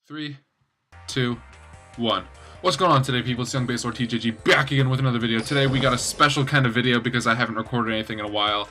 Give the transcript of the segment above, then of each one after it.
Three, two, one. What's going on today, people? It's Young Base or TJG back again with another video. Today we got a special kind of video because I haven't recorded anything in a while.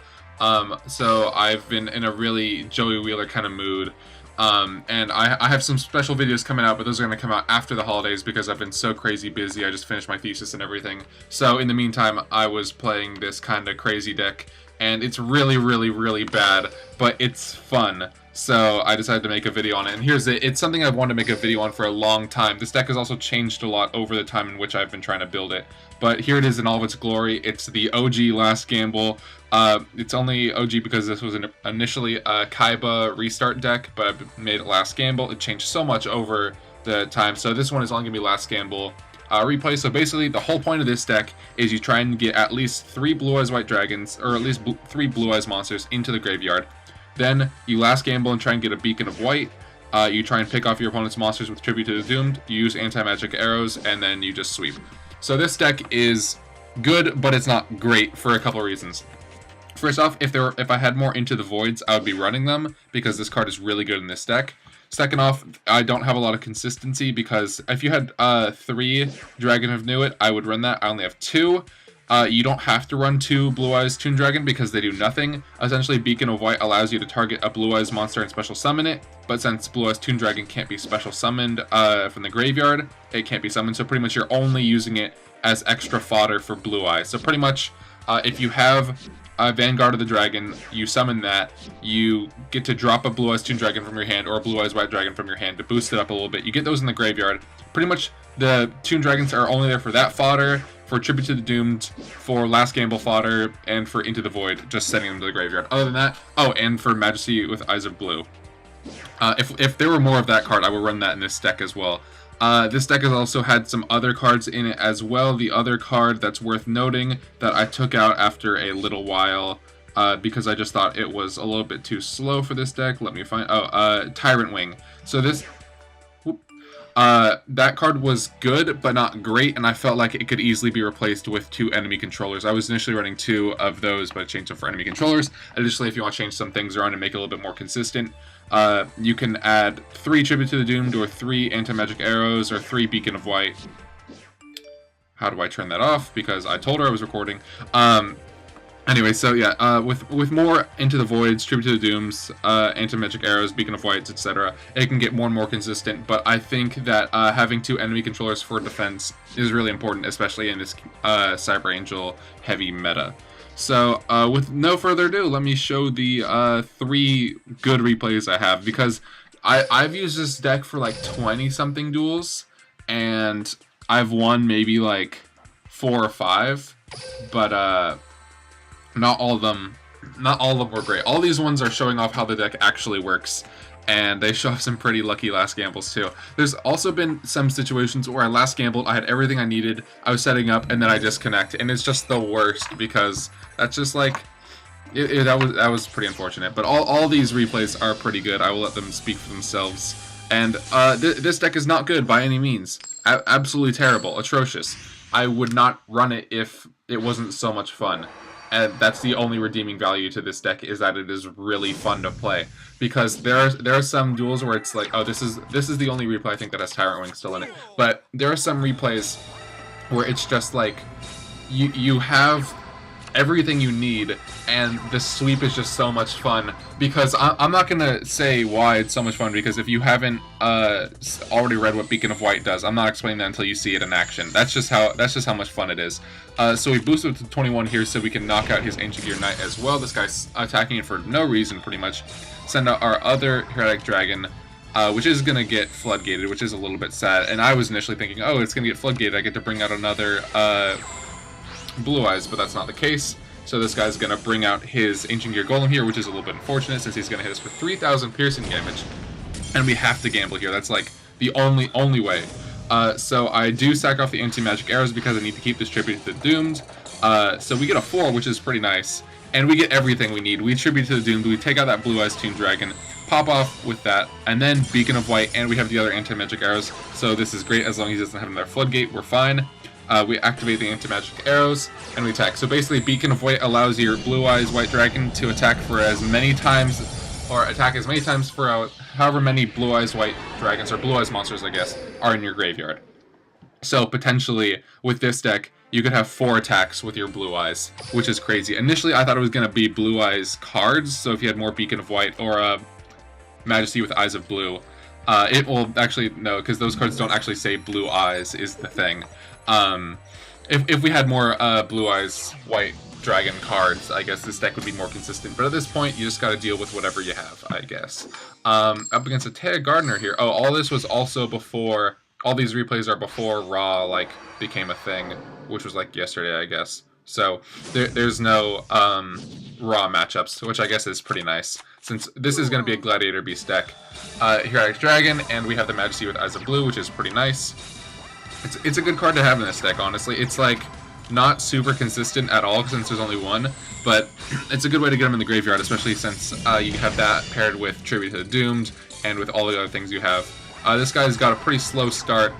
So I've been in a really Joey Wheeler kind of mood. And I have some special videos coming out, but those are going to come out after the holidays because I've been so crazy busy. I just finished my thesis and everything. So in the meantime, I was playing this kind of crazy deck, and it's really bad, but it's fun. So I decided to make a video on it, and here's it. It's something I've wanted to make a video on for a long time. This deck has also changed a lot over the time in which I've been trying to build it. But here it is in all of its glory. It's the OG Last Gamble. It's only OG because this was initially a Kaiba restart deck, but I made it Last Gamble. It changed so much over the time. So this one is only going to be Last Gamble replay. So basically, the whole point of this deck is you try and get at least 3 Blue Eyes White Dragons, or at least 3 Blue Eyes monsters into the graveyard. Then you Last Gamble and try and get a Beacon of White. You try and pick off your opponent's monsters with Tribute to the Doomed. You use anti-magic arrows, and then you just sweep. So this deck is good, but it's not great for a couple of reasons. First off, if I had more Into the Voids, I would be running them because this card is really good in this deck. Second off, I don't have a lot of consistency because if you had 3 Dragon of Nuit, I would run that. I only have 2. You don't have to run 2 Blue Eyes Toon Dragon because they do nothing. Essentially, Beacon of White allows you to target a Blue Eyes monster and special summon it, but since Blue Eyes Toon Dragon can't be special summoned from the graveyard, it can't be summoned, so pretty much you're only using it as extra fodder for Blue Eyes. So pretty much, if you have Vanguard of the Dragon, you summon that, you get to drop a Blue Eyes Toon Dragon from your hand or a Blue Eyes White Dragon from your hand to boost it up a little bit. You get those in the graveyard. Pretty much the Toon Dragons are only there for that fodder, for Tribute to the Doomed, for Last Gamble fodder, and for Into the Void, just sending them to the graveyard. Other than that, oh, and for Majesty with Eyes of Blue. If there were more of that card, I would run that in this deck as well. This deck has also had some other cards in it as well. The other card that's worth noting that I took out after a little while because I just thought it was a little bit too slow for this deck. Let me find... Oh, Tyrant Wing. So this... that card was good, but not great, and I felt like it could easily be replaced with 2 enemy controllers. I was initially running 2 of those, but I changed them for enemy controllers. Additionally, if you want to change some things around and make it a little bit more consistent, you can add 3 Tribute to the Doomed, or 3 Anti-Magic Arrows, or 3 Beacon of White. How do I turn that off? Because I told her I was recording. Anyway, so yeah, with more Into the Voids, Tribute to the Dooms, Anti-Magic Arrows, Beacon of Whites, etc., it can get more and more consistent, but I think that having 2 enemy controllers for defense is really important, especially in this Cyber Angel heavy meta. So, with no further ado, let me show the 3 good replays I have, because I've used this deck for like 20-something duels, and I've won maybe like 4 or 5, but not all of them were great. All these ones are showing off how the deck actually works, and they show off some pretty lucky Last Gambles too. There's also been some situations where I Last Gambled, I had everything I needed, I was setting up, and then I disconnect, and it's just the worst because that's just like... that was pretty unfortunate. But all these replays are pretty good. I will let them speak for themselves. And this deck is not good by any means. Absolutely terrible. Atrocious. I would not run it if it wasn't so much fun. And that's the only redeeming value to this deck, is that it is really fun to play. Because there are some duels where it's like, oh, this is the only replay I think that has Tyrant Wing still in it. But there are some replays where it's just like you have everything you need, and the sweep is just so much fun. Because I'm not gonna say why it's so much fun, because if you haven't already read what Beacon of White does, I'm not explaining that until you see it in action. That's just how much fun it is. So we boosted it to 21 here so we can knock out his Ancient Gear Knight as well. This guy's attacking it for no reason, pretty much. Send out our other Heretic Dragon, which is gonna get floodgated, which is a little bit sad. And I was initially thinking, oh, it's gonna get floodgated, I get to bring out another Blue Eyes, but that's not the case. So this guy's gonna bring out his Ancient Gear Golem here, which is a little bit unfortunate since he's gonna hit us for 3,000 piercing damage, and we have to gamble here. That's like the only way. So I do sack off the anti-magic arrows because I need to keep this Tribute to the Doomed. So we get a 4, which is pretty nice, and we get everything we need. We Tribute to the Doomed, we take out that Blue Eyes Toon Dragon, pop off with that, and then Beacon of White, and we have the other anti-magic arrows. So this is great. As long as he doesn't have another Floodgate, we're fine. We activate the anti-magic arrows, and we attack. So basically, Beacon of White allows your Blue Eyes White Dragon to attack for as many times or attack as many times for however many Blue Eyes White Dragons, or Blue Eyes monsters, I guess, are in your graveyard. So potentially, with this deck, you could have 4 attacks with your Blue Eyes, which is crazy. Initially, I thought it was going to be Blue Eyes cards, so if you had more Beacon of White or Majesty with Eyes of Blue, it will actually, no, because those cards don't actually say Blue Eyes is the thing. If we had more Blue Eyes White Dragon cards, I guess this deck would be more consistent. But at this point, you just got to deal with whatever you have, I guess. Up against a Taya Gardener here. Oh, all this was also before... All these replays are before Raw, like, became a thing, which was, like, yesterday, I guess. So, there's no Raw matchups, which I guess is pretty nice, since this is going to be a Gladiator Beast deck. Heroic Dragon, and we have the Majesty with Eyes of Blue, which is pretty nice. It's a good card to have in this deck, honestly. It's, like, not super consistent at all, since there's only one, but it's a good way to get them in the graveyard, especially since you have that paired with Tribute to the Doomed, and with all the other things you have. This guy's got a pretty slow start,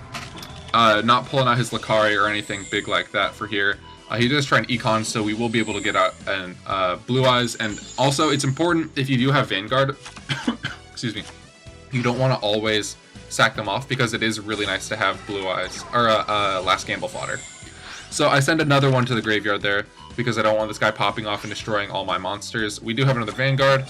not pulling out his Lakari or anything big like that for here. He does try an Econ, so we will be able to get out an Blue Eyes, and also it's important if you do have Vanguard, excuse me, you don't want to always sack them off, because it is really nice to have Blue Eyes, or Last Gamble fodder. So I send another one to the graveyard there, because I don't want this guy popping off and destroying all my monsters. We do have another Vanguard.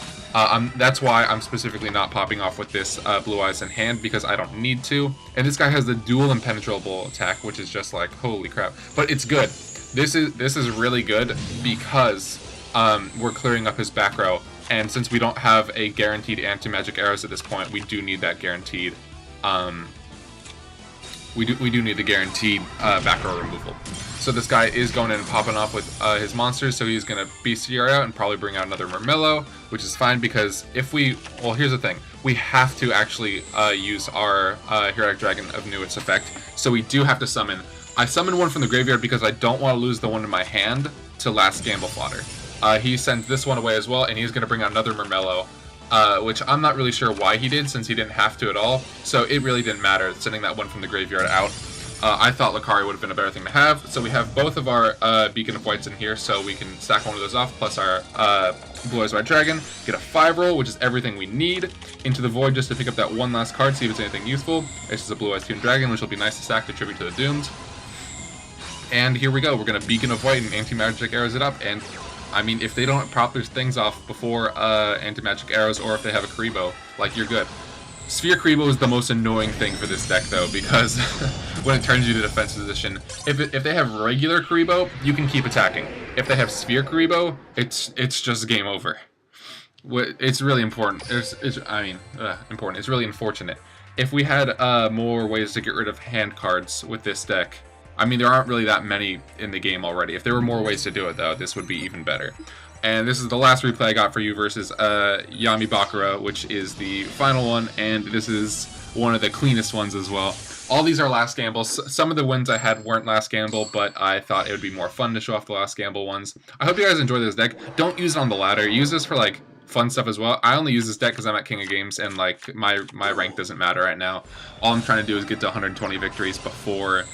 That's why I'm specifically not popping off with this Blue Eyes in hand, because I don't need to. And this guy has the dual impenetrable attack, which is just like, holy crap. But it's good. This is really good because we're clearing up his back row. And since we don't have a guaranteed anti-magic arrows at this point, we do need that guaranteed. We do need the guaranteed back row removal. So this guy is going in and popping off with his monsters, so he's going to bestiary out and probably bring out another Murmillo, which is fine, because if we... Well, here's the thing. We have to actually use our Heroic Dragon of Nuit's effect, so we do have to summon. I summoned one from the graveyard because I don't want to lose the one in my hand to Last Gamble fodder. He sent this one away as well, and he's going to bring out another Murmillo, which I'm not really sure why he did, since he didn't have to at all, so it really didn't matter sending that one from the graveyard out. I thought Lakari would have been a better thing to have, so we have both of our Beacon of Whites in here, so we can stack one of those off, plus our Blue Eyes White Dragon, get a 5-roll, which is everything we need, into the Void just to pick up that one last card, see if it's anything useful. This is a Blue Eyes Tomb Dragon, which will be nice to stack to Tribute to the Doomed. And here we go, we're going to Beacon of White and Anti-Magic Arrows it up, and I mean, if they don't prop their things off before Anti-Magic Arrows, or if they have a Karibo, like, you're good. Sphere Karibo is the most annoying thing for this deck, though, because when it turns you to defense position, if they have regular Karibo, you can keep attacking. If they have Sphere Karibo, it's just game over. It's really important. Important. It's really unfortunate. If we had more ways to get rid of hand cards with this deck, I mean, there aren't really that many in the game already. If there were more ways to do it, though, this would be even better. And this is the last replay I got for you versus Yami Bakura, which is the final one, and this is one of the cleanest ones as well. All these are last gambles. Some of the wins I had weren't last gamble, but I thought it would be more fun to show off the last gamble ones. I hope you guys enjoy this deck. Don't use it on the ladder. Use this for, like, fun stuff as well. I only use this deck because I'm at King of Games, and, like, my rank doesn't matter right now. All I'm trying to do is get to 120 victories before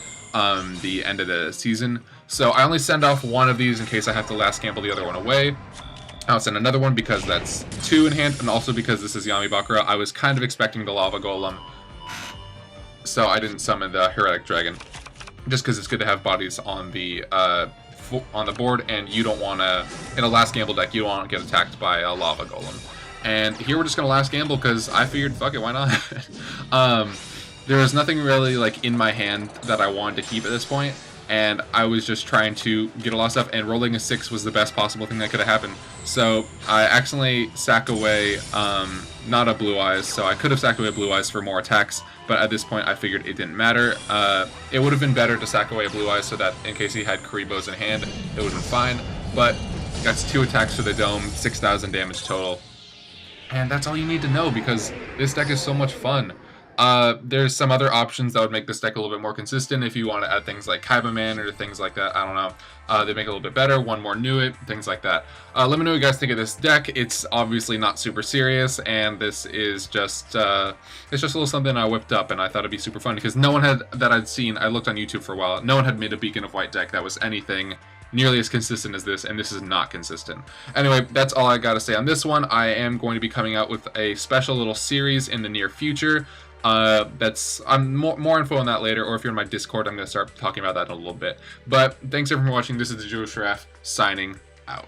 the end of the season. So I only send off one of these in case I have to last gamble the other one away. I'll send another one because that's 2 in hand, and also because this is Yami Bakura. I was kind of expecting the Lava Golem, so I didn't summon the Heroic Dragon, just because it's good to have bodies on the board, and you don't want to, in a last gamble deck, you don't want to get attacked by a Lava Golem. And here we're just going to last gamble because I figured, fuck it, why not? There was nothing really, like, in my hand that I wanted to keep at this point, and I was just trying to get a lot of stuff, and rolling a 6 was the best possible thing that could have happened. So I accidentally sack away not a Blue Eyes, so I could have sacked away Blue Eyes for more attacks, but at this point I figured it didn't matter. It would have been better to sack away a Blue Eyes so that in case he had Karibos in hand, it would have been fine, but that's 2 attacks to the dome, 6,000 damage total. And that's all you need to know, because this deck is so much fun. There's some other options that would make this deck a little bit more consistent if you want to add things like Kaiba Man or things like that. I don't know. They make it a little bit better. One more Nuit, things like that. Let me know what you guys think of this deck. It's obviously not super serious, and this is just it's just a little something I whipped up, and I thought it'd be super fun because no one had that I'd seen. I looked on YouTube for a while. No one had made a Beacon of White deck that was anything nearly as consistent as this, and this is not consistent. Anyway, that's all I gotta say on this one. I am going to be coming out with a special little series in the near future. I'm more info on that later, or if you're in my Discord, I'm going to start talking about that in a little bit. But thanks everyone for watching. This is the Jewish Giraffe signing out.